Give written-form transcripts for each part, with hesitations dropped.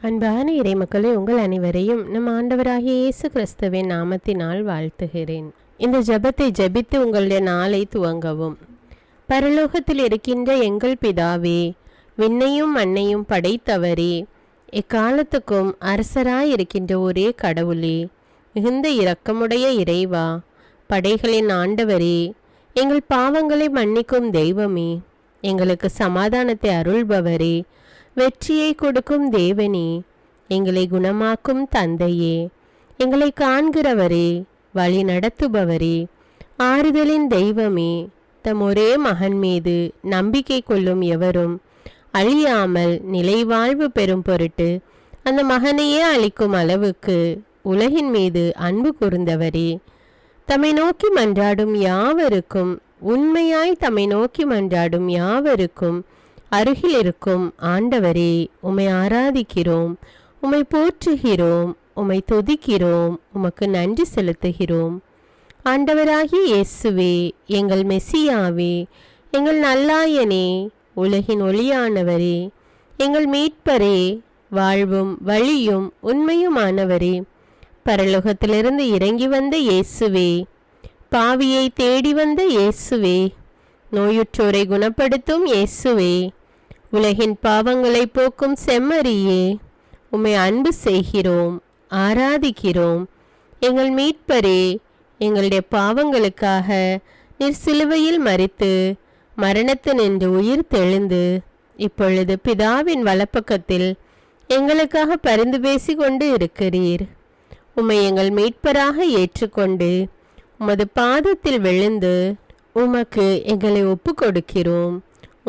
அன்பான இறைமக்களே, உங்கள் அனைவரையும் நம் ஆண்டவராகிய இயேசு கிறிஸ்துவின் நாமத்தினால் வாழ்த்துகிறேன். இந்த ஜெபத்தை ஜெபித்து உங்களுடைய நாளை துவங்கவும். பரலோகத்தில் இருக்கின்ற எங்கள் பிதாவே, விண்ணையும் மண்ணையும் படைத்தவரே, எக்காலத்துக்கும் அரசராயிருக்கின்ற ஒரே கடவுளே, மிகுந்த இரக்கமுடைய இறைவா, படைகளின் ஆண்டவரே, எங்கள் பாவங்களை மன்னிக்கும் தெய்வமே, எங்களுக்கு சமாதானத்தை அருள்பவரே, வெற்றியை கொடுக்கும் தேவனே, எங்களை குணமாக்கும் தந்தையே, எங்களை காண்கிறவரே, வழி நடத்துபவரே, ஆறுதலின் தெய்வமே, தம் ஒரே மகன் மீது நம்பிக்கை கொள்ளும் எவரும் அழியாமல் நிலைவாழ்வு பெறும் பொருட்டு அந்த மகனையே அளிக்கும் அளவுக்கு உலகின் மீது அன்பு கூர்ந்தவரே, தம்மை நோக்கி மன்றாடும் யாவருக்கும், உண்மையாய் தம்மை நோக்கி மன்றாடும் யாவருக்கும் அருகில் இருக்கும் ஆண்டவரே, உம்மை ஆராதிக்கிறோம், உம்மை போற்றுகிறோம், உம்மை துதிக்கிறோம், உமக்கு நன்றி செலுத்துகிறோம். ஆண்டவராகிய இயேசுவே, எங்கள் மெசியாவே, எங்கள் நல்லாயனே, உலகின் ஒளியானவரே, எங்கள் மீட்பரே, வாழ்வும் வழியும் உண்மையுமானவரே, பரலோகத்திலிருந்து இறங்கி வந்த இயேசுவே, பாவியை தேடி வந்த இயேசுவே, நோயுற்றோரை குணப்படுத்தும் இயேசுவே, உலகின் பாவங்களை போக்கும் செம்மறியே, உம்மை அன்பு செய்கிறோம், ஆராதிக்கிறோம். எங்கள் மீட்பரே, எங்களுடைய பாவங்களுக்காக நீர் சிலுவையில் மரித்து மரணத்தினின்று உயிர் தெழுந்து இப்பொழுது பிதாவின் வலப்பக்கத்தில் எங்களுக்காக பரிந்து பேசி கொண்டு இருக்கிறீர். உம்மை எங்கள் மீட்பராக ஏற்றுக்கொண்டு உமது பாதத்தில் விழுந்து உமக்கு எங்களை ஒப்பு கொடுக்கிறோம்.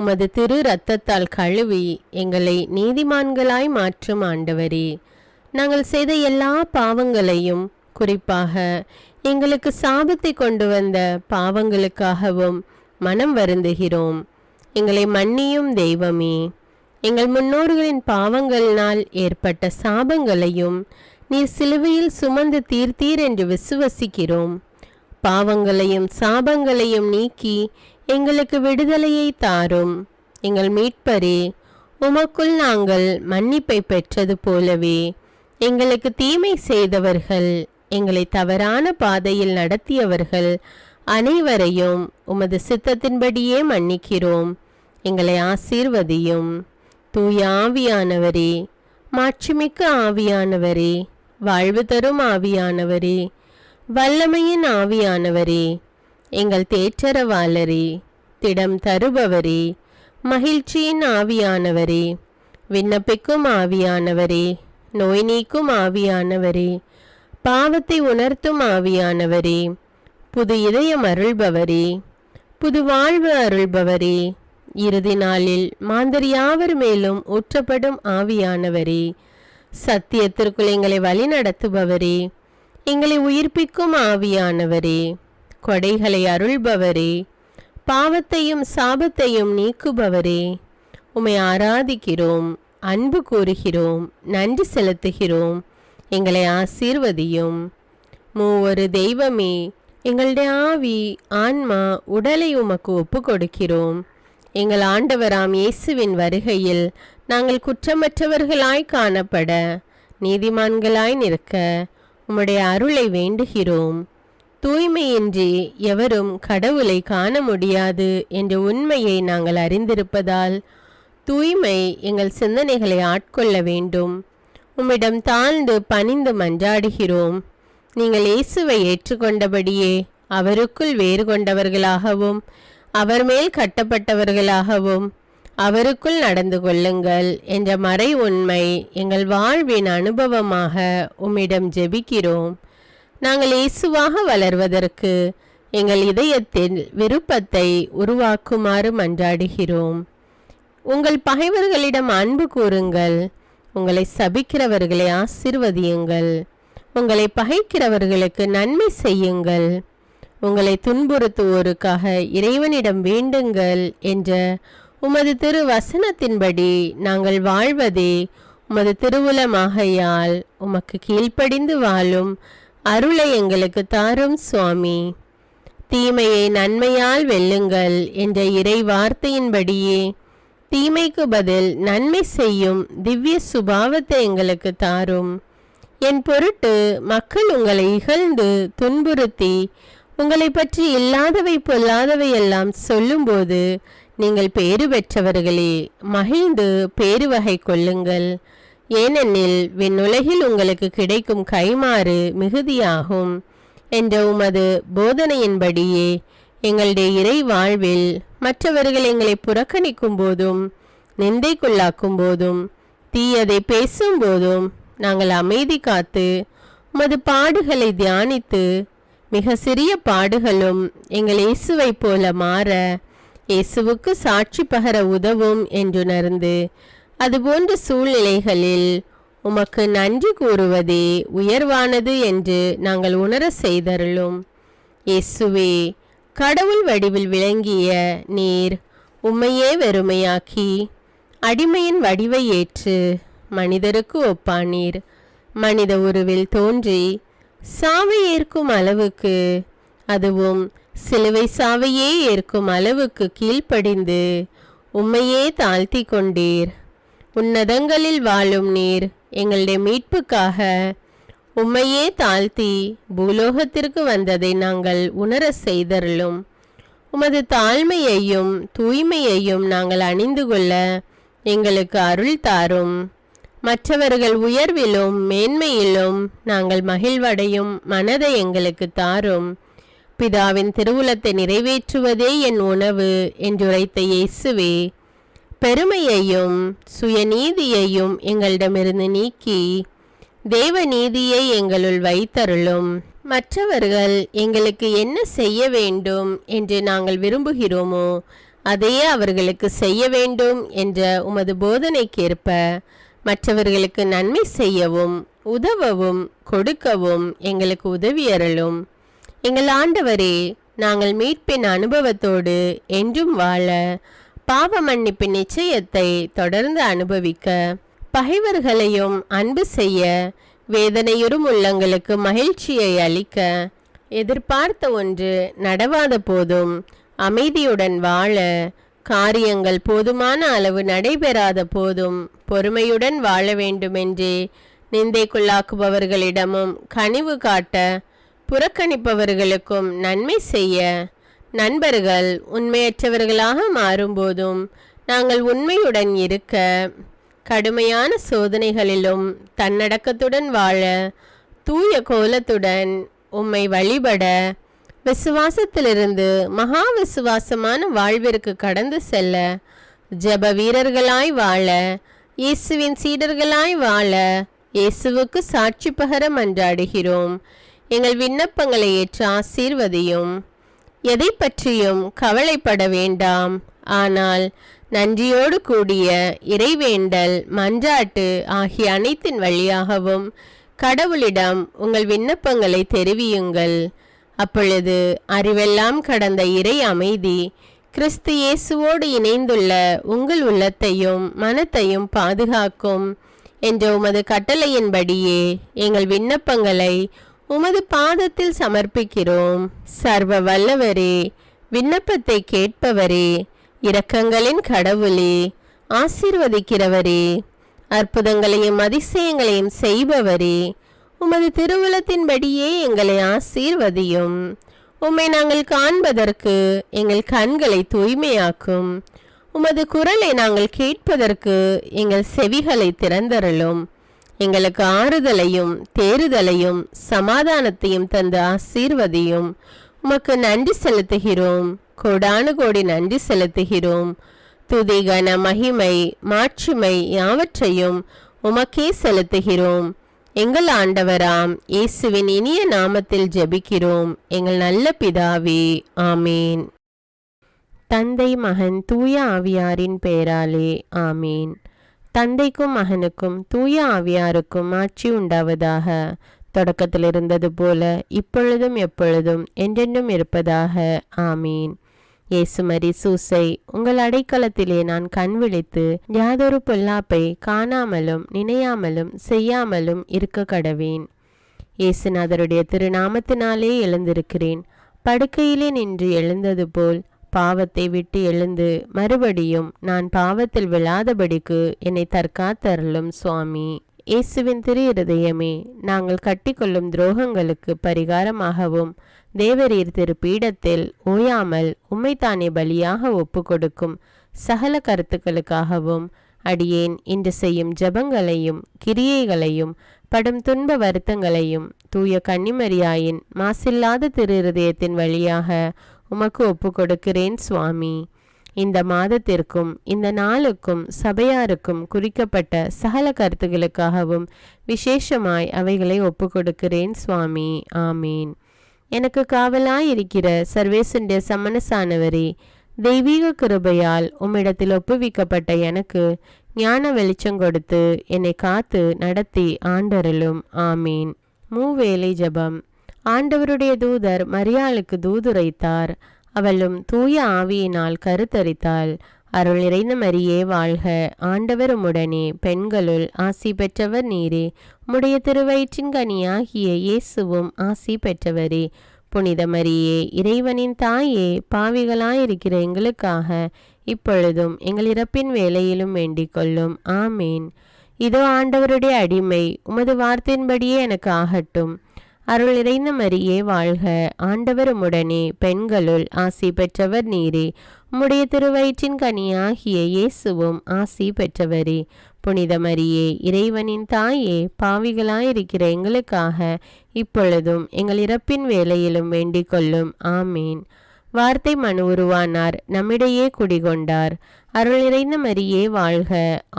உமது திரு இரத்தத்தால் கழுவி எங்களை நீதிமான்களாய் மாற்றும் ஆண்டவரே, நாங்கள் செய்த எல்லா பாவங்களையும், குறிப்பாக எங்களுக்கு சாபத்தை கொண்டு வந்த பாவங்களுக்காகவும் மனம் வருந்துகிறோம். எங்களை மன்னியும் தெய்வமே, எங்கள் முன்னோர்களின் பாவங்களினால் ஏற்பட்ட சாபங்களையும் நீர் சிலுவையில் சுமந்து தீர்த்தீர் என்று விசுவசிக்கிறோம். பாவங்களையும் சாபங்களையும் நீக்கி எங்களுக்கு விடுதலையை தாரும். எங்கள் மீட்பரே, உமக்குள் நாங்கள் மன்னிப்பை பெற்றது போலவே எங்களுக்கு தீமை செய்தவர்கள், எங்களை தவறான பாதையில் நடத்தியவர்கள் அனைவரையும் உமது சித்தத்தின்படியே மன்னிக்கிறோம். எங்களை ஆசீர்வதியும். தூய ஆவியானவரே, மாட்சிமிக்க ஆவியானவரே, வாழ்வு தரும் ஆவியானவரே, வல்லமையின் ஆவியானவரே, எங்கள் தேற்றரவாளரே, திடம் தருபவரே, மகிழ்ச்சியின் ஆவியானவரே, விண்ணப்பிக்கும் ஆவியானவரே, நோய் நீக்கும் ஆவியானவரே, பாவத்தை உணர்த்தும் ஆவியானவரே, புது இதயம் அருள்பவரே, புது வாழ்வு அருள்பவரே, இறுதி நாளில் மாந்தர் யாவர் மேலும் ஊற்றப்படும் ஆவியானவரே, சத்தியத்திற்குள் எங்களை வழி நடத்துபவரே, எங்களை உயிர்ப்பிக்கும் ஆவியானவரே, கொடைகளை அருள்பவரே, பாவத்தையும் சாபத்தையும் நீக்குபவரே, உம்மை ஆராதிக்கிறோம், அன்பு கூறுகிறோம், நன்றி செலுத்துகிறோம். எங்களை ஆசீர்வதியும். மூவொரு தெய்வமே, எங்களுடைய ஆவி, ஆன்மா, உடலை உமக்கு ஒப்பு கொடுக்கிறோம். எங்கள் ஆண்டவராம் இயேசுவின் வருகையில் நாங்கள் குற்றமற்றவர்களாய் காணப்பட, நீதிமான்களாய் நிற்க உம்முடைய அருளை வேண்டுகிறோம். தூய்மையின்றி எவரும் கடவுளை காண முடியாது என்ற உண்மையை நாங்கள் அறிந்திருப்பதால் தூய்மை எங்கள் சிந்தனைகளை ஆட்கொள்ள வேண்டும். உம்மிடம் தாழ்ந்து பணிந்து மன்றாடுகிறோம். நீங்கள் இயேசுவை ஏற்றுக்கொண்டபடியே அவருக்குள் வேறு கொண்டவர்களாகவும் அவர் மேல் கட்டப்பட்டவர்களாகவும் அவருக்குள் நடந்து கொள்ளுங்கள் என்ற மறை உண்மை எங்கள் வாழ்வின் அனுபவமாக உம்மிடம் ஜெபிக்கிறோம். நாங்கள் இயேசுவாக வளர்வதற்கு எங்கள் இதயத்தில் விருப்பத்தை உருவாக்குமாறு மன்றாடுகிறோம். உங்கள் பகைவர்களிடம் அன்பு கூறுங்கள், உங்களை சபிக்கிறவர்களை ஆசீர்வதியுங்கள், உங்களை பகைக்கிறவர்களுக்கு நன்மை செய்யுங்கள், உங்களை துன்புறுத்துவோருக்காக இறைவனிடம் வேண்டுங்கள் என்ற உமது திரு வசனத்தின்படி நாங்கள் வாழ்வதே உமது திருவுலமாகையால் உமக்கு கீழ்ப்படிந்து வாழும் அருளை எங்களுக்கு தாரும் சுவாமி. தீமையை நன்மையால் வெல்லுங்கள் என்ற இறை வார்த்தையின்படியே தீமைக்கு பதில் நன்மை செய்யும் திவ்ய சுபாவத்தை எங்களுக்கு தாரும். என் பொருட்டு மக்கள் உங்களை இகழ்ந்து துன்புறுத்தி உங்களை பற்றி இல்லாதவை பொல்லாதவை எல்லாம் சொல்லும்போது நீங்கள் பேறு பெற்றவர்களே, மகிழ்ந்து பேருவகை கொள்ளுங்கள். ஏனெனில் விண்ணுலகில் உங்களுக்கு கிடைக்கும் கைமாறு மிகுதியாகும் என்ற உமது போதனையின்படியே எங்களுடைய இறை வாழ்வில் மற்றவர்கள் எங்களை புறக்கணிக்கும் போதும் நிந்தைக்குள்ளாக்கும் போதும் தீயதை பேசும்போதும் நாங்கள் அமைதி காத்து உமது பாடுகளை தியானித்து மிக சிறிய பாடுகளும் எங்கள் இயேசுவை போல மாற இயேசுவுக்கு சாட்சி பகர உதவும் என்றுணர்ந்து அதுபோன்ற சூழ்நிலைகளில் உமக்கு நன்றி கூறுவதே உயர்வானது என்று நாங்கள் உணர செய்தருளும். இயேசுவே, கடவுள் வடிவில் விளங்கிய நீர் உம்மையே வெறுமையாக்கி அடிமையின் வடிவை ஏற்று மனிதருக்கு ஒப்பானீர். மனித உருவில் தோன்றி சாவை ஏற்கும் அளவுக்கு, அதுவும் சிலுவை சாவையே ஏற்கும் அளவுக்கு கீழ்ப்படிந்து உம்மையே தாழ்த்தி கொண்டீர். உன்னதங்களில் வாழும் நீர் எங்களுடைய மீட்புக்காக உம்மையே தாழ்த்தி பூலோகத்திற்கு வந்ததை நாங்கள் உணர செய்தருளும். உமது தாழ்மையையும் தூய்மையையும் நாங்கள் அணிந்து கொள்ள எங்களுக்கு அருள் தாரும். மற்றவர்கள் உயர்விலும் மேன்மையிலும் நாங்கள் மகிழ்வடையும் மனதை எங்களுக்கு தாரும். பிதாவின் திருவுளத்தை நிறைவேற்றுவதே என் உணவு என்றுரைத்த இயேசுவே, பெருமையையும் சுயநீதியையும் எங்களிடமிருந்து நீக்கி தேவ நீதியை எங்களுள் வைத்தருளும். மற்றவர்கள் எங்களுக்கு என்ன செய்ய வேண்டும் என்று நாங்கள் விரும்புகிறோமோ அதையே அவர்களுக்கு செய்ய வேண்டும் என்ற உமது போதனைக்கேற்ப மற்றவர்களுக்கு நன்மை செய்யவும் உதவவும் கொடுக்கவும் எங்களுக்கு உதவியருளும். எங்கள் ஆண்டவரே, நாங்கள் மீட்பின் அனுபவத்தோடு என்றும் வாழ, பாவ மன்னிப்பின் நிச்சயத்தை தொடர்ந்து அனுபவிக்க, பகைவர்களையும் அன்பு செய்ய, வேதனையுறும் உள்ளங்களுக்கு மகிழ்ச்சியை அளிக்க, எதிர்பார்த்த ஒன்று நடவாத போதும் அமைதியுடன் வாழ, காரியங்கள் போதுமான அளவு நடைபெறாத போதும் பொறுமையுடன் வாழ வேண்டுமென்றே நிந்தைக்குள்ளாக்குபவர்களிடமும் கனிவு காட்ட, புறக்கணிப்பவர்களுக்கும் நன்மை செய்ய, நண்பர்கள் உண்மையற்றவர்களாக மாறும்போதும் நாங்கள் உண்மையுடன் இருக்க, கடுமையான சோதனைகளிலும் தன்னடக்கத்துடன் வாழ, தூய கோலத்துடன் உம்மை வழிபட, விசுவாசத்திலிருந்து மகா விசுவாசமான வாழ்விற்கு கடந்து செல்ல, ஜெப வீரர்களாய் வாழ, இயேசுவின் சீடர்களாய் வாழ, இயேசுவுக்கு சாட்சி பகர மன்றாடுகிறோம். எங்கள் விண்ணப்பங்களை ஏற்று ஆசீர்வதியும். எதை பற்றியும் கவலைப்பட வேண்டாம். ஆனால் நன்றியோடு கூடிய இறைவேண்டல், மன்றாட்டு ஆகிய அனைத்தின் வழியாகவும் கடவுளிடம் உங்கள் விண்ணப்பங்களை தெரிவியுங்கள். அப்பொழுது அறிவெல்லாம் கடந்த இறை அமைதி கிறிஸ்து இயேசுவோடு இணைந்துள்ள உங்கள் உள்ளத்தையும் மனத்தையும் பாதுகாக்கும் என்ற உமது கட்டளையின்படியே எங்கள் விண்ணப்பங்களை உமது பாதத்தில் சமர்ப்பிக்கிறோம். சர்வ வல்லவரே, விண்ணப்பத்தை கேட்பவரே, இரக்கங்களின் கடவுளே, ஆசீர்வதிக்கிறவரே, அற்புதங்களையும் அதிசயங்களையும் செய்பவரே, உமது திருவுளத்தின்படியே எங்களை ஆசீர்வதியும். உம்மை நாங்கள் காண்பதற்கு எங்கள் கண்களை தூய்மையாக்கும். உமது குரலை நாங்கள் கேட்பதற்கு எங்கள் செவிகளை திறந்தருளும். எங்களுக்கு ஆறுதலையும் தேறுதலையும் சமாதானத்தையும் தந்து ஆசீர்வதியும். உமக்கு நன்றி செலுத்துகிறோம். கோடானு கோடி நன்றி செலுத்துகிறோம். துதி கன மகிமை மாட்சிமை யாவற்றையும் உமக்கே செலுத்துகிறோம். எங்கள் ஆண்டவராம் இயேசுவின் இனிய நாமத்தில் ஜெபிக்கிறோம் எங்கள் நல்ல பிதாவே, ஆமீன். தந்தை மகன் தூய ஆவியாரின் பெயராலே, ஆமீன். தந்தைக்கும் மகனுக்கும் தூய ஆவியாருக்கும் ஆட்சி உண்டாவதாக. தொடக்கத்தில் இருந்தது போல இப்பொழுதும் எப்பொழுதும் என்றென்றும் இருப்பதாக, ஆமீன். இயேசுமரி சூசை, உங்கள் அடைக்கலத்திலே நான் கண் விழித்து யாதொரு பொல்லாப்பை காணாமலும் நினையாமலும் செய்யாமலும் இருக்க கடவேன். இயேசுநாதருடைய திருநாமத்தினாலே எழுந்திருக்கிறேன். படுக்கையிலே நின்று எழுந்தது போல் பாவத்தை விட்டு எழுந்து மறுபடியும் நான் பாவத்தில் விழாதபடிக்கு என்னை தற்காத்தருளும் சுவாமி. இயேசுவின் திரு இருதயமே, நாங்கள் கட்டிக்கொள்ளும் துரோகங்களுக்கு பரிகாரமாகவும் தேவரீர் திரு பீடத்தில் ஓயாமல் உம்மைத்தானே பலியாக ஒப்பு கொடுக்கும் சகல கருத்துக்களுக்காகவும் அடியேன் இன்று செய்யும் ஜபங்களையும் கிரியைகளையும் படும் துன்ப வருத்தங்களையும் தூய கன்னிமரியாயின் மாசில்லாத திரு இருதயத்தின் வழியாக உமக்கு ஒப்பு கொடுக்கிறேன் சுவாமி. இந்த மாதத்திற்கும் இந்த நாளுக்கும் சபையாருக்கும் குறிக்கப்பட்ட சகல கருத்துகளுக்காகவும் விசேஷமாய் அவைகளை ஒப்பு கொடுக்கிறேன் சுவாமி. ஆமீன். எனக்கு காவலாயிருக்கிற சர்வேசுடைய சமனசானவரே, தெய்வீக கிருபையால் உம்மிடத்தில் ஒப்புவிக்கப்பட்ட எனக்கு ஞான வெளிச்சம் கொடுத்து என்னை காத்து நடத்தி ஆண்டருளும். ஆமீன். மூவேளை ஜபம். ஆண்டவருடைய தூதர் மரியாளுக்கு தூதுரைத்தார். அவளும் தூய ஆவியினால் கருத்தரித்தாள். அருள் நிறைந்த மரியே வாழ்க, ஆண்டவர் உம்முடனே, பெண்களுள் ஆசி பெற்றவர் நீரே. உம்முடைய திருவயிற்றின் கனியாகிய இயேசுவும் ஆசி பெற்றவரே. புனித மரியே, இறைவனின் தாயே, பாவிகளாயிருக்கிற எங்களுக்காக இப்பொழுதும் எங்கள் இறப்பின் வேளையிலும் வேண்டிக் கொள்ளும். ஆமீன். இதோ ஆண்டவருடைய அடிமை, உமது வார்த்தையின்படியே எனக்கு ஆகட்டும். அருள் நிறைந்த மரியே வாழ்க, ஆண்டவர் உம்முடனே, பெண்களுள் ஆசி பெற்றவர் நீரே. உம்முடைய திருவயிற்றின் கனியாகிய இயேசுவும் ஆசி பெற்றவரே. புனித மரியே, இறைவனின் தாயே, பாவிகளாயிருக்கிற எங்களுக்காக இப்பொழுதும் எங்கள் இறப்பின் வேளையிலும் வேண்டிக் கொள்ளும். ஆமீன். வார்த்தை மனு உருவானார், நம்மிடையே குடிகொண்டார். அருள் நிறைந்த மரியே வாழ்க,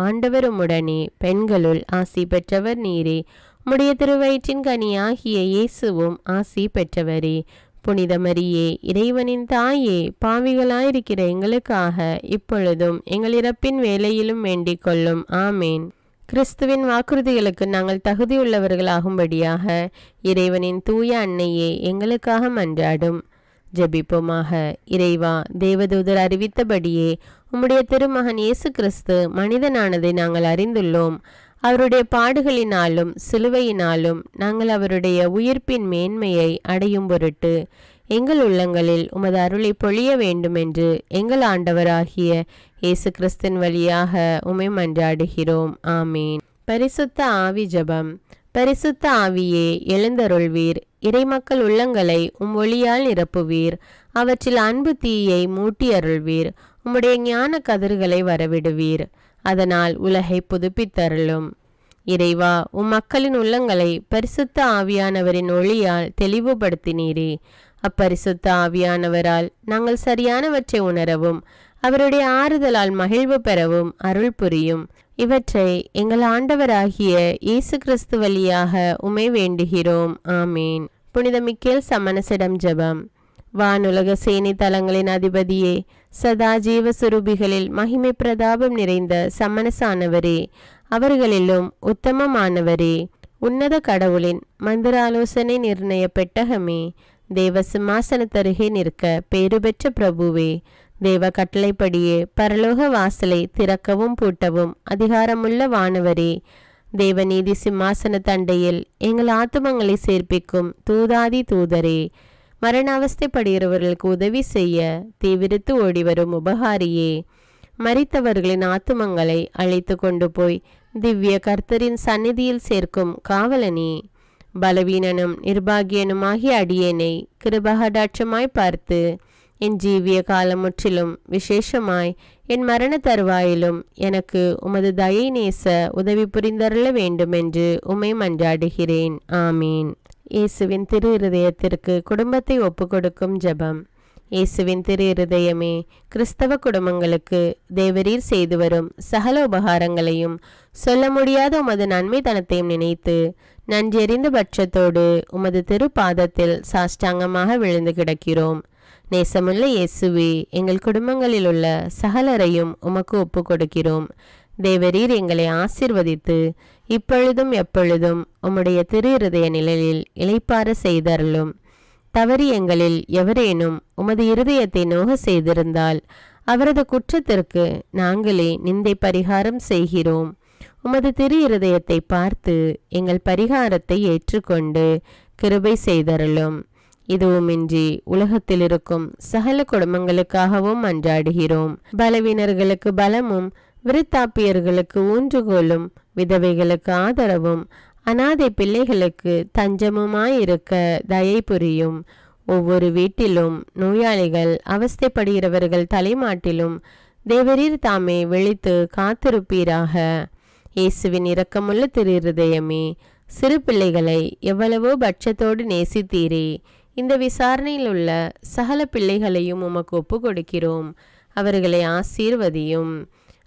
ஆண்டவர் உம்முடனே, பெண்களுள் ஆசி பெற்றவர் நீரே. உம்முடைய திருவயிற்றின் கனியாகிய இயேசுவும் ஆசி பெற்றவரே. புனித மரியே, இறைவனின் தாயே, பாவிகளாயிருக்கிற எங்களுக்காக இப்பொழுதும் எங்கள் இறப்பின் வேளையிலும் வேண்டிக் கொள்ளும். ஆமேன். கிறிஸ்துவின் வாக்குறுதிகளுக்கு நாங்கள் தகுதியுள்ளவர்களாகும்படியாக இறைவனின் தூய அன்னையே எங்களுக்காக மன்றாடும். ஜெபிப்போமாக. இறைவா, தேவதூதர் அறிவித்தபடியே உம்முடைய திருமகன் இயேசு கிறிஸ்து மனிதனானதை நாங்கள் அறிந்துள்ளோம். அவருடைய பாடுகளினாலும் சிலுவையினாலும் நாங்கள் அவருடைய உயிர்ப்பின் மேன்மையை அடையும் பொருட்டு எங்கள் உள்ளங்களில் உமது அருளை பொழிய வேண்டுமென்று எங்கள் ஆண்டவராகிய இயேசு கிறிஸ்தின் வழியாக உம்மை மன்றாடுகிறோம். ஆமீன். பரிசுத்த ஆவி ஜபம். பரிசுத்த ஆவியே, எழுந்தருள்வீர். இறைமக்கள் உள்ளங்களை ஒளியால் நிரப்புவீர். அவற்றில் அன்பு தீயை மூட்டி அருள்வீர். உம்முடைய ஞான கதிர்களை வரவிடுவீர். அதனால் உலகை புதுப்பித்தருளும். இறைவா, மக்களின் உள்ளங்களை பரிசுத்த ஆவியானவரின் ஒளியால் தெளிவுபடுத்தினீரே. அப்பரிசுத்த ஆவியானவரால் நாங்கள் சரியானவற்றை உணரவும் அவருடைய ஆறுதலால் மகிழ்வு பெறவும் அருள் புரியும். இவற்றை எங்கள் ஆண்டவராகிய இயேசு கிறிஸ்து வழியாக உம்மை வேண்டுகிறோம். ஆமீன். புனித மிக்கேல் சமணசிடம் ஜெபம். வானுலக சேனை தலங்களின் அதிபதியே, சதா ஜீவ சுரூபிகளில் மகிமை பிரதாபம் நிறைந்த சமணசானவரே, அவர்களிலும் உத்தமமானவரே, உன்னத கடவுளின் மந்திராலோசனை நிர்ணய பெட்டகமே, தேவ சிம்மாசனத்தருகே நிற்க பேறு பெற்ற பிரபுவே, தேவ கட்டளைப்படியே பரலோக வாசலை திறக்கவும் பூட்டவும் அதிகாரமுள்ள வானவரே, தேவநீதி சிம்மாசன தண்டையில் எங்கள் ஆத்துமங்களை சேர்ப்பிக்கும் தூதாதி தூதரே, மரண அவஸ்தைப்படுகிறவர்களுக்கு உதவி செய்ய தீவிரித்து ஓடிவரும் உபகாரியே, மரித்தவர்களின் ஆத்துமங்களை அழைத்து கொண்டு போய் திவ்ய கர்த்தரின் சந்நிதியில் சேர்க்கும் காவலனே, பலவீனனும் நிர்பாகியனுமாகிய அடியேனை கிருபகடாட்சமாய் பார்த்து என் ஜீவிய காலம் முற்றிலும் விசேஷமாய் என் மரண தருவாயிலும் எனக்கு உமது தயை நேச உதவி புரிந்தருள வேண்டுமென்று உம்மை மன்றாடுகிறேன். ஆமீன். இயேசுவின் திரு இருதயத்திற்கு குடும்பத்தை ஒப்புக்கொடுக்கும் ஜெபம். இயேசுவின் திரு இருதயமே, கிறிஸ்தவ குடும்பங்களுக்கு தேவரீர் செய்து வரும் சகல உபகாரங்களையும் சொல்ல முடியாத உமது நன்மைத்தனத்தையும் நினைத்து நன்றெறிந்த பட்சத்தோடு உமது திரு பாதத்தில் சாஷ்டாங்கமாக விழுந்து கிடக்கிறோம். நேசமுள்ள இயேசுவே, எங்கள் குடும்பங்களில் உள்ள சகலரையும் உமக்கு ஒப்பு கொடுக்கிறோம். தேவரீர் எங்களை ஆசீர்வதித்து இப்பொழுதும் எப்பொழுதும் உம்முடைய திரு இருதய நிலையில் இளைப்பார செய்தருளும். தவறி எங்களில் எவரேனும் உமது இருதயத்தை நோக செய்திருந்தால் அவரது குற்றத்திற்கு நாங்களே நிந்தை பரிகாரம் செய்கிறோம். உமது திரு இருதயத்தை பார்த்து எங்கள் பரிகாரத்தை ஏற்றுக்கொண்டு கிருபை செய்தருளும். இதுவுமின்றி உலகத்தில் இருக்கும் சகல குடும்பங்களுக்காகவும் மன்றாடுகிறோம். பலவீனர்களுக்கு பலமும், விருத்தாப்பியர்களுக்கு ஊன்றுகோலும், விதவைகளுக்கு ஆதரவும், அனாதை பிள்ளைகளுக்கு தஞ்சமுமாயிருக்க தயை புரியும். ஒவ்வொரு வீட்டிலும் நோயாளிகள், அவஸ்தைப்படுகிறவர்கள் தலைமாட்டிலும் தேவரீர் தாமே விழித்து காத்திருப்பீராக. இயேசுவின் இரக்கமுள்ள திருஇருதயமே, சிறு பிள்ளைகளை எவ்வளவோ பட்சத்தோடு நேசித்தீரே. இந்த விசாரணையில் உள்ள சகல பிள்ளைகளையும் உமக்கு ஒப்பு கொடுக்கிறோம். அவர்களை ஆசீர்வதியும்.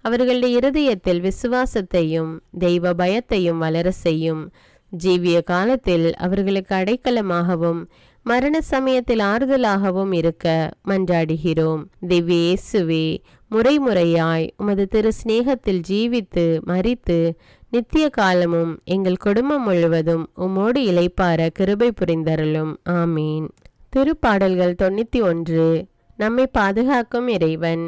அவர்களுடைய இருதயத்தில் விசுவாசத்தையும் தெய்வ பயத்தையும் வளர செய்யும். ஜீவிய காலத்தில் அவர்களுக்கு அடைக்கலமாகவும் மரண சமயத்தில் ஆறுதலாகவும் இருக்க மன்றாடுகிறோம். திவ்ய இயேசுவே, முறைமுறையாய் உமது திரு சிநேகத்தில் ஜீவித்து மரித்து நித்திய காலமும் எங்கள் குடும்பம் முழுவதும் உம்மோடு இளைப்பார கிருபை புரிந்தருளும். ஆமீன். திருப்பாடல்கள் 91. நம்மை பாதுகாக்கும் இறைவன்.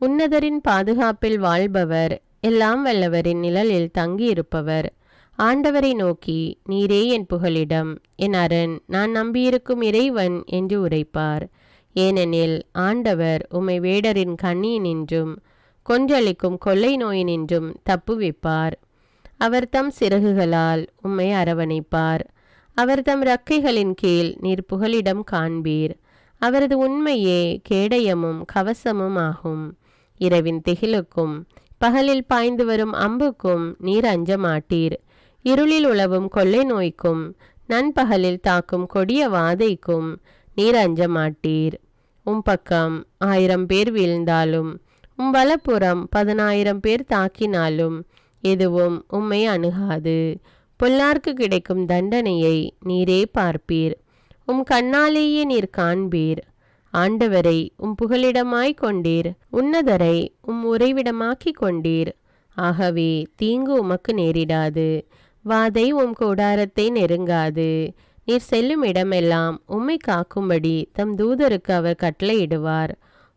உன்னதரின் பாதுகாப்பில் வாழ்பவர், எல்லாம் வல்லவரின் நிழலில் தங்கியிருப்பவர். ஆண்டவரை நோக்கி, நீரே என் புகலிடம், என் அரண், நான் நம்பியிருக்கும் இறைவன் என்று உரைப்பார். ஏனெனில் ஆண்டவர் உம்மை வேடரின் கண்ணியினின்றும் கொன்றளிக்கும் கொள்ளை நோயினின்றும் தப்புவிப்பார். அவர் தம் சிறகுகளால் உம்மை அரவணைப்பார். அவர் தம் இறக்கைகளின் கீழ் நீர் புகலிடம் காண்பீர். அவரது உண்மையே கேடயமும் கவசமும் ஆகும். இரவின் திகிலுக்கும் பகலில் பாய்ந்து வரும் அம்புக்கும் நீர் அஞ்ச மாட்டீர். இருளில் உலவும் கொள்ளை நோய்க்கும் நண்பகலில் தாக்கும் கொடிய வாதைக்கும் நீர் அஞ்ச மாட்டீர். உம் பக்கம் 1000 பேர் வீழ்ந்தாலும், உம் வலப்புறம் 10,000 பேர் தாக்கினாலும் எதுவும் உம்மை அணுகாது. பொல்லார்க்கு கிடைக்கும் தண்டனையை நீரே பார்ப்பீர். உம் கண்ணாலேயே நீர் காண்பீர். ஆண்டவரை உம் புகலிடமாய் கொண்டீர். உன்னதரை உம் உறைவிடமாக்கி கொண்டீர். ஆகவே தீங்கு உமக்கு நேரிடாது. வாதை உம் கூடாரத்தை நெருங்காது. நீர் செல்லும் இடமெல்லாம் உம்மை காக்கும்படி தம் தூதருக்கு அவர் கட்டளையிடுவார்.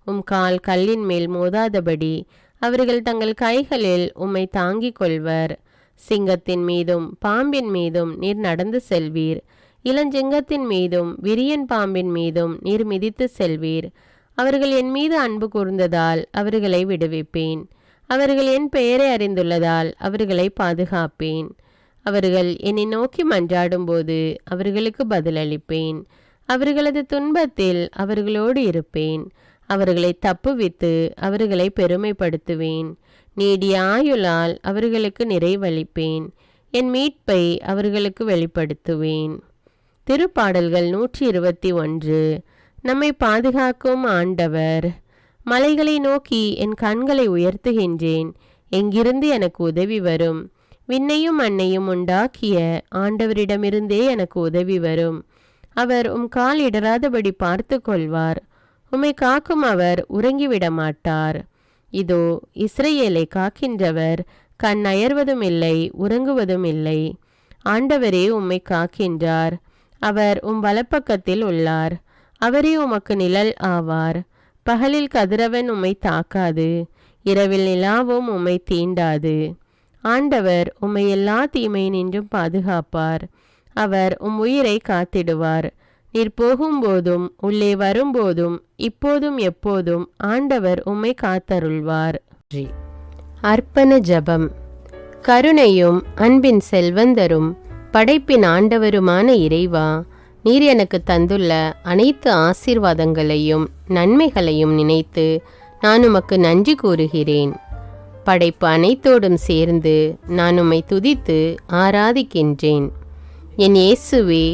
உம் கால் கல்லின் மேல் மோதாதபடி அவர்கள் தங்கள் கைகளில் உம்மை தாங்கிக் கொள்வர். சிங்கத்தின் மீதும் பாம்பின் மீதும் நீர் நடந்து செல்வீர். இளஞ்சிங்கத்தின் மீதும் விரியன் பாம்பின் மீதும் நீர் மிதித்து செல்வீர். அவர்கள் என் மீது அன்பு கூர்ந்ததால் அவர்களை விடுவிப்பேன். அவர்கள் என் பெயரை அறிந்துள்ளதால் அவர்களை பாதுகாப்பேன். அவர்கள் என்னை நோக்கி மன்றாடும்போது அவர்களுக்கு பதிலளிப்பேன். அவர்களது துன்பத்தில் அவர்களோடு இருப்பேன். அவர்களை தப்புவித்து அவர்களை பெருமைப்படுத்துவேன். நீடிய ஆயுளால் அவர்களுக்கு நிறைவளிப்பேன். என் மீட்பை அவர்களுக்கு வெளிப்படுத்துவேன். திருப்பாடல்கள் 121. நம்மை பாதுகாக்கும் ஆண்டவர். மலைகளை நோக்கி என் கண்களை உயர்த்துகின்றேன். எங்கிருந்து எனக்கு உதவி வரும்? விண்ணையும் மண்ணையும் உண்டாக்கிய ஆண்டவரிடமிருந்தே எனக்கு உதவி வரும். அவர் உம் கால் இடராதபடி பார்த்து கொள்வார். உம்மை காக்கும் அவர் உறங்கிவிட மாட்டார். இதோ இஸ்ரவேலை காக்கின்றவர் கண் அயர்வதும் இல்லை, உறங்குவதும் இல்லை. ஆண்டவரே உம்மை காக்கின்றார். அவர் உம் வலப்பக்கத்தில் உள்ளார். அவரே உமக்கு நிழல் ஆவார். பகலில் கதிரவன் உம்மை தாக்காது, இரவில் நிலாவும் உம்மை தீண்டாது. ஆண்டவர் உம்மை எல்லா தீமையினின்றும் பாதுகாப்பார். அவர் உம் உயிரை காத்திடுவார். நீர் போகும்போதும் உள்ளே வரும்போதும் இப்போதும் எப்போதும் ஆண்டவர் உம்மை காத்தருள்வார். அர்ப்பண ஜபம். கருணையும் அன்பின் செல்வந்தரும் படைப்பின் ஆண்டவருமான இறைவா, நீர் எனக்கு தந்துள்ள அனைத்து ஆசீர்வாதங்களையும் நன்மைகளையும் நினைத்து நான் உமக்கு நன்றி கூறுகிறேன். படைப்பு அனைத்தோடும் சேர்ந்து நான் உம்மை துதித்து ஆராதிக்கின்றேன். என் இயேசுவே,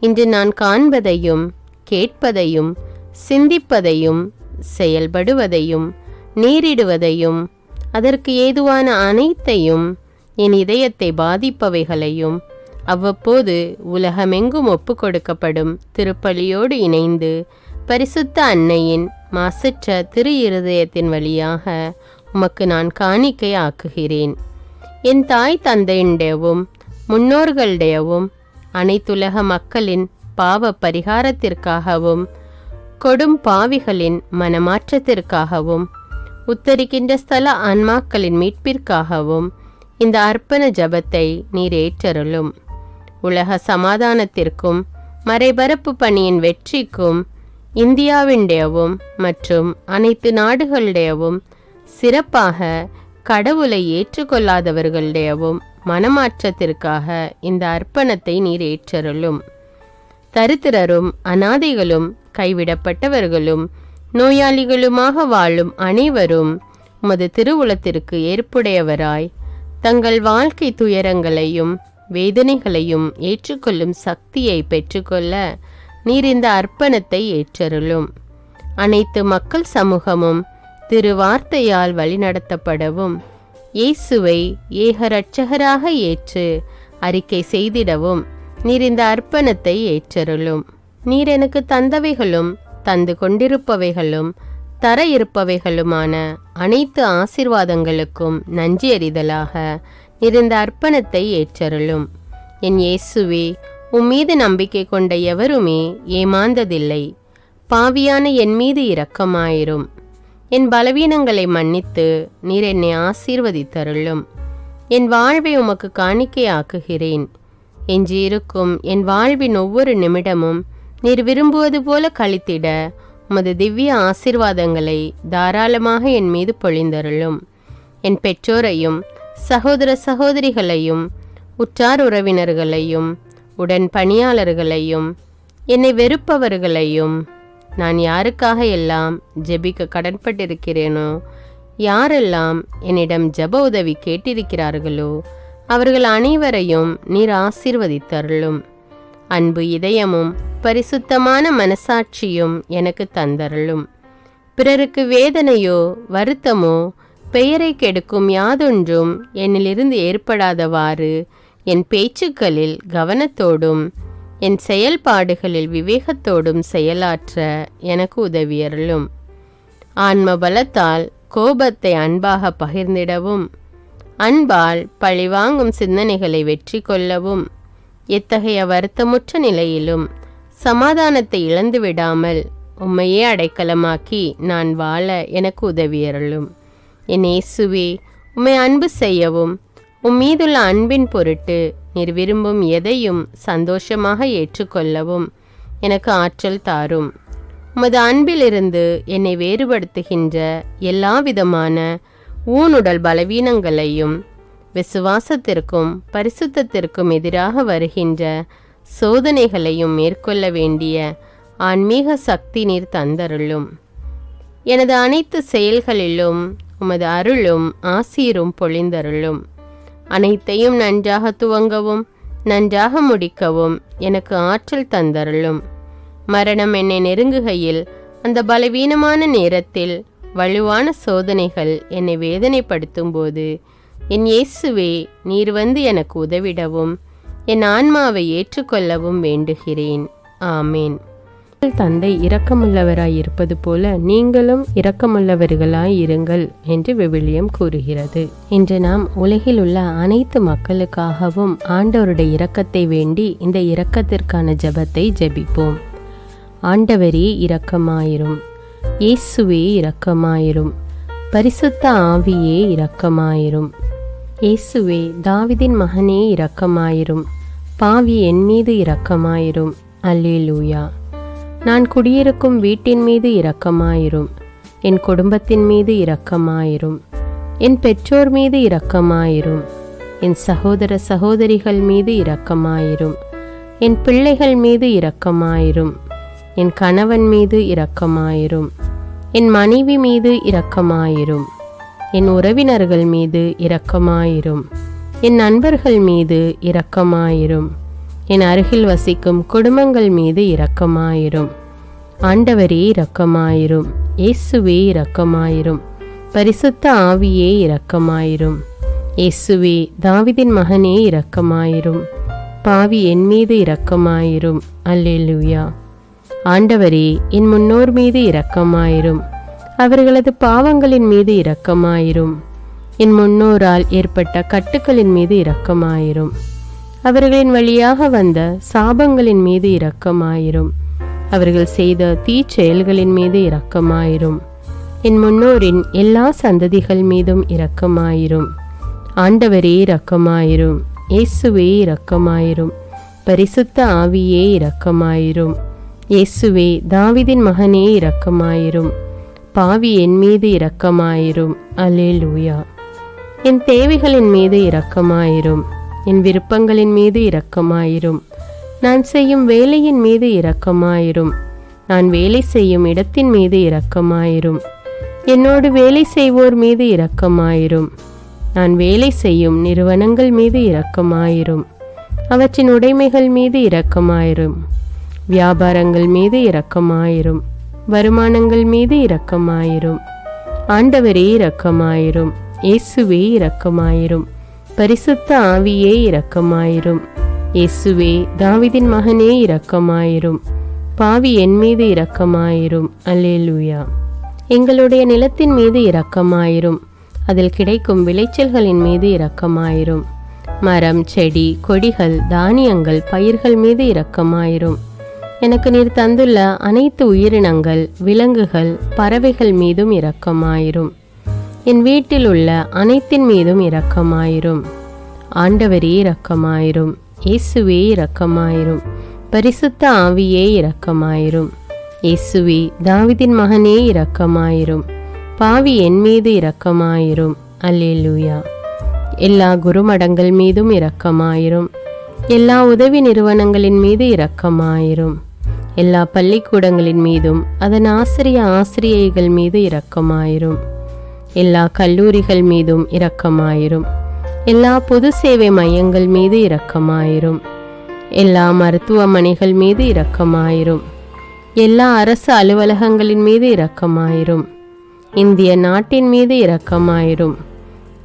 இன்று நான் காண்பதையும் கேட்பதையும் சிந்திப்பதையும் செயல்படுவதையும் நேரிடுவதையும் அதற்கு ஏதுவான அனைத்தையும் என் இதயத்தை பாதிப்பவைகளையும் அவ்வப்போது உலகமெங்கும் ஒப்பு கொடுக்கப்படும் திருப்பலியோடு இணைந்து பரிசுத்த அன்னையின் மாசற்ற திரு இருதயத்தின் வழியாக உமக்கு நான் காணிக்கை ஆக்குகிறேன். என் தாய் தந்தையுடையவும் முன்னோர்களுடையவும் அனைத்துலக மக்களின் பாவ பரிகாரத்திற்காகவும் கொடும் பாவிகளின் மனமாற்றத்திற்காகவும் உத்தரிக்கின்ற ஸ்தல ஆன்மாக்களின் மீட்பிற்காகவும் இந்த அர்ப்பண ஜபத்தை நீர் ஏற்றருளும். உலக சமாதானத்திற்கும் மறைபரப்பு பணியின் வெற்றிக்கும் இந்தியாவினுடையவும் மற்றும் அனைத்து நாடுகளுடையவும் சிறப்பாக கடவுளை ஏற்றுக்கொள்ளாதவர்களுடையவும் மனமாற்றத்திற்காக இந்த அர்ப்பணத்தை நீர் ஏற்றருளும். தரித்திரரும் அனாதைகளும் கைவிடப்பட்டவர்களும் நோயாளிகளுமாக வாழும் அனைவரும் உமது திருவுளத்திற்கு ஏற்புடையவராய் தங்கள் வாழ்க்கை துயரங்களையும் வேதனைகளையும் ஏற்றுக்கொள்ளும் சக்தியை பெற்றுக்கொள்ள நீர் இந்த அர்ப்பணத்தை ஏற்றருளும். அனைத்து மக்கள் சமூகமும் திருவார்த்தையால் வழிநடத்தப்படவும் இயேசுவை ஏக இரட்சகராக ஏற்று அறிக்கை செய்திடவும் நீர் இந்த அர்ப்பணத்தை ஏற்றருளும். நீர் எனக்கு தந்தவைகளும் தந்து கொண்டிருப்பவைகளும் தர இருப்பவைகளுமான அனைத்து ஆசீர்வாதங்களுக்கும் நன்றி அறிதலாக நீர் இந்த அர்ப்பணத்தை ஏற்றருளும். என் இயேசுவே, உம்மீது நம்பிக்கை கொண்ட எவருமே ஏமாந்ததில்லை. பாவியான என் மீது இரக்கமாயிரும். என் பலவீனங்களை மன்னித்து நீர் என்னை ஆசீர்வதித்தருளும். என் வாழ்வை உமக்கு காணிக்கையாக்குகிறேன். எஞ்சியிருக்கும் என் வாழ்வின் ஒவ்வொரு நிமிடமும் நீர் விரும்புவது போல கழித்திட உமது திவ்ய ஆசீர்வாதங்களை தாராளமாக என் மீது பொழிந்தருளும். என் பெற்றோரையும் சகோதர சகோதரிகளையும் உற்றார் உறவினர்களையும் உடன் பணியாளர்களையும் என்னை வெறுப்பவர்களையும் நான் யாருக்காக எல்லாம் ஜெபிக்க கடன்பட்டிருக்கிறேனோ, யாரெல்லாம் என்னிடம் ஜெப உதவி கேட்டிருக்கிறார்களோ அவர்கள் அனைவரையும் நீர் ஆசீர்வதித்தருளும். அன்பு இதயமும் பரிசுத்தமான மனசாட்சியும் எனக்கு தந்தருளும். பிறருக்கு வேதனையோ வருத்தமோ பெயரை கெடுக்கும் யாதொன்றும் என்னிலிருந்து ஏற்படாதவாறு என் பேச்சுக்களில் கவனத்தோடும் என் செயல்பாடுகளில் விவேகத்தோடும் செயலாற்ற எனக்கு உதவியருளும். ஆன்ம பலத்தால் கோபத்தை அன்பாக பகிர்ந்திடவும் அன்பால் பழிவாங்கும் சிந்தனைகளை வெற்றி கொள்ளவும் எத்தகைய வருத்தமுற்ற நிலையிலும் சமாதானத்தை இழந்து விடாமல் உம்மையே அடைக்கலமாக்கி நான் வாழ எனக்கு உதவியருளும். என் இயேசுவே, உம்மை அன்பு செய்யவும் உம்மீதுள்ள அன்பின் பொருட்டு நீர் விரும்பும் எதையும் சந்தோஷமாக ஏற்றுக்கொள்ளவும் எனக்கு ஆற்றல் தாரும். உமது அன்பிலிருந்து என்னை வேறுபடுத்துகின்ற எல்லா விதமான ஊனுடல் பலவீனங்களையும் விசுவாசத்திற்கும் பரிசுத்தத்திற்கும் எதிராக வருகின்ற சோதனைகளையும் மேற்கொள்ள வேண்டிய ஆன்மீக சக்தி நீர் தந்தருளும். எனது அனைத்து செயல்களிலும் உமது அருளும் ஆசீரும் பொழிந்தருளும். அனைத்தையும் நன்றாக துவங்கவும் நன்றாக முடிக்கவும் எனக்கு ஆற்றல் தந்தருளும். மரணம் என்னை நெருங்குகையில் அந்த பலவீனமான நேரத்தில் வலுவான சோதனைகள் என்னை வேதனைப்படுத்தும் போது என் இயேசுவே, நீர் வந்து எனக்கு உதவிடவும் என் ஆன்மாவை ஏற்றுக்கொள்ளவும் வேண்டுகிறேன். ஆமேன். தந்தை இரக்கமுள்ளவராய் இருப்பது போல நீங்களும் இரக்கமுள்ளவர்களாய் இருங்கள் என்று விவிலியம் கூறுகிறது. இன்று நாம் உலகில் உள்ள அனைத்து மக்களுக்காகவும் ஆண்டவருடைய இரக்கத்தை வேண்டி இந்த இரக்கத்திற்கான ஜெபத்தை ஜெபிப்போம். ஆண்டவரே இரக்கமாயிரும். இயேசுவே இரக்கமாயிரும். பரிசுத்த ஆவியே இரக்கமாயிரும். இயேசுவே, தாவீதின் மகனே இரக்கமாயிரும். பாவி என் மீது இரக்கமாயிரும். அல்லேலூயா. நான் குடியிருக்கும் வீட்டின் மீது இரக்கமாயிரும். என் குடும்பத்தின் மீது இரக்கமாயிரும். என் பெற்றோர் மீது இரக்கமாயிரும். என் சகோதர சகோதரிகள் மீது இரக்கமாயிரும். என் பிள்ளைகள் மீது இரக்கமாயிரும். என் கணவன் மீது இரக்கமாயிரும். என் மனைவி மீது இரக்கமாயிரும். என் உறவினர்கள் மீது இரக்கமாயிரும். என் நண்பர்கள் மீது இரக்கமாயிரும். என் அருகில் வசிக்கும் குடும்பங்கள் மீது இரக்கமாயிரும். ஆண்டவரே இரக்கமாயிரும். இயேசுவே இரக்கமாயிரும். பரிசுத்த ஆவியே இரக்கமாயிரும். இயேசுவே, தாவீதின் மகனே இரக்கமாயிரும். பாவி என் மீது இரக்கமாயிரும். அல்லேலூயா. ஆண்டவரே, என் முன்னோர் மீது இரக்கமாயிரும். அவர்களது பாவங்களின் மீது இரக்கமாயிரும். என் முன்னோரால் ஏற்பட்ட கட்டுக்களின் மீது இரக்கமாயிரும். அவர்களின் வழியாக வந்த சாபங்களின் மீது இரக்கமாயிரும். அவர்கள் செய்த தீச்செயல்களின் மீது இரக்கமாயிரும். என் முன்னோரின் எல்லா சந்ததிகள் மீதும் இரக்கமாயிரும். ஆண்டவரே இரக்கமாயிரும். இயேசுவே இரக்கமாயிரும். பரிசுத்த ஆவியே இரக்கமாயிரும். இயேசுவே தாவீதின் மகனே இரக்கமாயிரும். பாவி என் மீது இரக்கமாயிரும். அல்லேலூயா. என் தேவைகளின் மீது இரக்கமாயிரும். என் விருப்பங்களின் மீது இரக்கமாயிரும். நான் செய்யும் வேலையின் மீது இரக்கமாயிரும். நான் வேலை செய்யும் இடத்தின் மீது இரக்கமாயிரும். என்னோடு வேலை செய்வோர் மீது இரக்கமாயிரும். நான் வேலை செய்யும் நிறுவனங்கள் மீது இரக்கமாயிரும். அவற்றின் உடைமைகள் மீது இரக்கமாயிரும். வியாபாரங்கள் மீது இரக்கமாயிரும். வருமானங்கள் மீது இரக்கமாயிரும். ஆண்டவரே இரக்கமாயிரும். இயேசுவே இரக்கமாயிரும். பரிசுத்த ஆவியே இரக்கமாயிரும். இயேசுவே தாவீதின் மகனே இரக்கமாயிரும். பாவி என் மீது இரக்கமாயிரும். அல்லேலூயா. எங்களுடைய நிலத்தின் மீது இரக்கமாயிரும். அதில் கிடைக்கும் விளைச்சல்களின் மீது இரக்கமாயிரும். மரம், செடி, கொடிகள், தானியங்கள், பயிர்கள் மீது இரக்கமாயிரும். எனக்கு நீர் தந்துள்ள அனைத்து உயிரினங்கள், விலங்குகள், பறவைகள் மீதும் இரக்கமாயிரும். என் வீட்டில் உள்ள அனைத்தின் மீதும் இரக்கமாயிரும். ஆண்டவரே இரக்கமாயிரும். இயேசுவே இரக்கமாயிரும். பரிசுத்த ஆவியே இரக்கமாயிரும். இயேசுவே தாவீதின் மகனே இரக்கமாயிரும். பாவி என் மீது இரக்கமாயிரும். அல்லேலூயா. எல்லா குருமடங்கள் மீதும் இரக்கமாயிரும். எல்லா உதவி நிறுவனங்களின் மீது இரக்கமாயிரும். எல்லா பள்ளிக்கூடங்களின் மீதும் அதன் ஆசிரியைகள் மீது இரக்கமாயிரும். எல்லா கல்லூரிகள் மீதும் இரக்கமாயிரும். எல்லா பொது சேவை மையங்கள் மீது இரக்கமாயிரும். எல்லா மருத்துவமனைகள் மீது இரக்கமாயிரும். எல்லா அரசு அலுவலகங்களின் மீது இரக்கமாயிரும். இந்திய நாட்டின் மீது இரக்கமாயிரும்.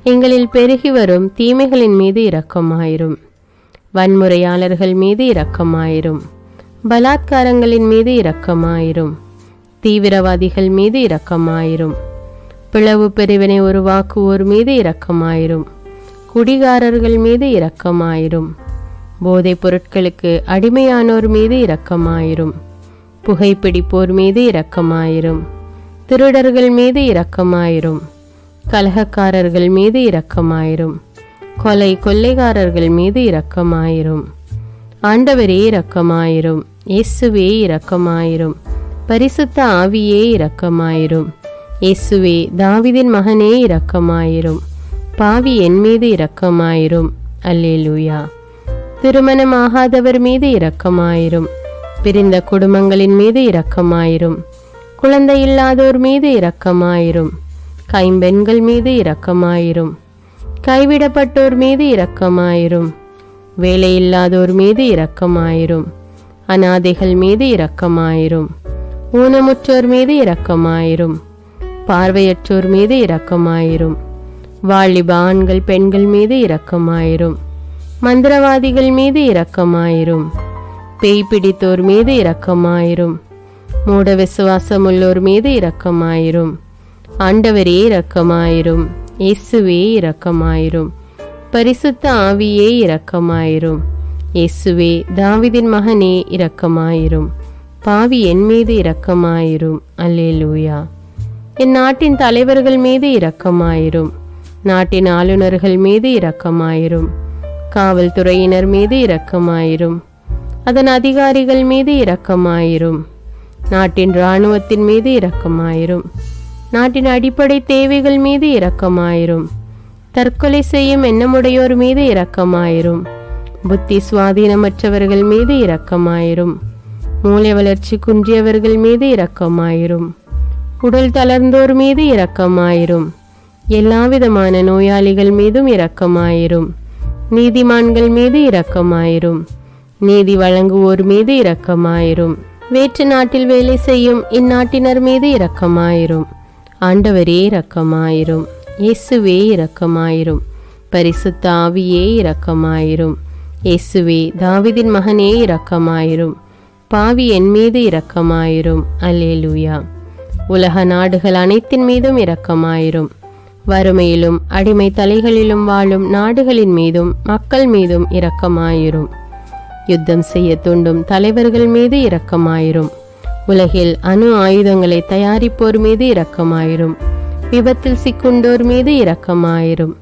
எங்களில் பெருகி வரும் தீமைகளின் மீது இரக்கமாயிரும். வன்முறையாளர்கள் மீது இரக்கமாயிரும். பலாத்காரங்களின் மீது இரக்கமாயிரும். தீவிரவாதிகள் மீது இரக்கமாயிரும். பிளவு பிரிவினை உருவாக்குவோர் மீது இரக்கமாயிரும். குடிகாரர்கள் மீது இரக்கமாயிரும். போதைப் பொருட்களுக்கு அடிமையானோர் மீது இரக்கமாயிரும். புகைப்பிடிப்போர் மீது இரக்கமாயிரும். திருடர்கள் மீது இரக்கமாயிரும். கலகக்காரர்கள் மீது இரக்கமாயிரும். கொள்ளைக்காரர்கள் மீது இரக்கமாயிரும். ஆண்டவரே இரக்கமாயிரும். இயேசுவே இரக்கமாயிரும். பரிசுத்த ஆவியே இரக்கமாயிரும். இயேசுவே தாவீதின் மகனே இரக்கமாயிரும். பாவி என் மீது இரக்கமாயிரும். அல்லேலூயா. திருமணமாகாதவர் மீது இரக்கமாயிரும். பிரிந்த குடும்பங்களின் மீது இரக்கமாயிரும். குழந்தை இல்லாதோர் மீது இரக்கமாயிரும். கைம்பெண்கள் மீது இரக்கமாயிரும். கைவிடப்பட்டோர் மீது இரக்கமாயிரும். வேலையில்லாதோர் மீது இரக்கமாயிரும். அனாதைகள் மீது இரக்கமாயிரும். ஊனமுற்றோர் மீது இரக்கமாயிரும். பார்வையற்றோர் மீது இரக்கமாயிரும். வாலிப ஆண்கள் பெண்கள் மீது இரக்கமாயிரும். மந்திரவாதிகள் மீது இரக்கமாயிரும். பேய் பிடித்தோர் மீது இரக்கமாயிரும். மூட விசுவாசமுள்ளோர் மீது இரக்கமாயிரும். ஆண்டவரே இரக்கமாயிரும். இயேசுவே இரக்கமாயிரும். பரிசுத்த ஆவியே இரக்கமாயிரும். இயேசுவே தாவீதின் மகனே இரக்கமாயிரும். பாவி என் மீது இரக்கமாயிரும். அல்லேலூயா. என் நாட்டின் தலைவர்கள் மீது இரக்கமாயிரும். நாட்டின் ஆளுநர்கள் மீது இரக்கமாயிரும். காவல்துறையினர் மீது இரக்கமாயிரும். அதன் அதிகாரிகள் மீது இரக்கமாயிரும். நாட்டின் இராணுவத்தின் மீது இரக்கமாயிரும். நாட்டின் அடிப்படை தேவைகள் மீது இரக்கமாயிரும். தற்கொலை செய்யும் எண்ணமுடையோர் மீது இரக்கமாயிரும். புத்தி சுவாதீனமற்றவர்கள் மீது இரக்கமாயிரும். மூளை வளர்ச்சி குன்றியவர்கள் மீது இரக்கமாயிரும். உடல் தளர்ந்தோர் மீது இரக்கமாயிரும். எல்லாவிதமான நோயாளிகள் மீதும் இரக்கமாயிரும். நீதிமான்கள் மீது இரக்கமாயிரும். நீதி வழங்குவோர் மீது இரக்கமாயிரும். வேற்று நாட்டில் வேலை செய்யும் இந்நாட்டினர் மீது இரக்கமாயிரும். ஆண்டவரே இரக்கமாயிரும். இயேசுவே இரக்கமாயிரும். பரிசுத்த ஆவியே இரக்கமாயிரும். இயேசுவே தாவீதின் மகனே இரக்கமாயிரும். பாவி என் மீது இரக்கமாயிரும். அல்லேலூயா. உலக நாடுகள் அனைத்தின் மீதும் இரக்கமாயிரும். வறுமையிலும் அடிமை தலைகளிலும் வாழும் நாடுகளின் மீதும் மக்கள் மீதும் இரக்கமாயிரும். யுத்தம் செய்ய தூண்டும் தலைவர்கள் மீது இரக்கமாயிரும். உலகில் அணு ஆயுதங்களை தயாரிப்போர் மீது இரக்கமாயிரும். விபத்தில் சிக்குண்டோர் மீது இரக்கமாயிரும்.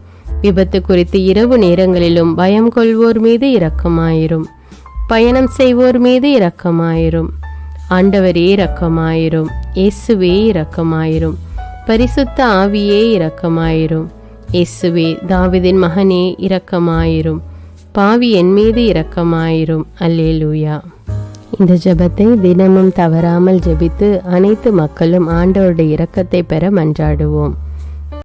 விபத்து குறித்து இரவு நேரங்களிலும் பயம் கொள்வோர் மீது இரக்கமாயிரும். பயணம் செய்வோர் மீது இரக்கமாயிரும். ஆண்டவரே இரக்கமாயிரும். இயேசுவே இரக்கமாயிரும். பரிசுத்த ஆவியே இரக்கமாயிரும். இயேசுவே தாவீதின் மகனே இரக்கமாயிரும். பாவி என் மீது இரக்கமாயிரும். அல்லேலூயா. இந்த ஜெபத்தை தினமும் தவறாமல் ஜெபித்து அனைத்து மக்களும் ஆண்டவருடைய இரக்கத்தை பெற மன்றாடுவோம்.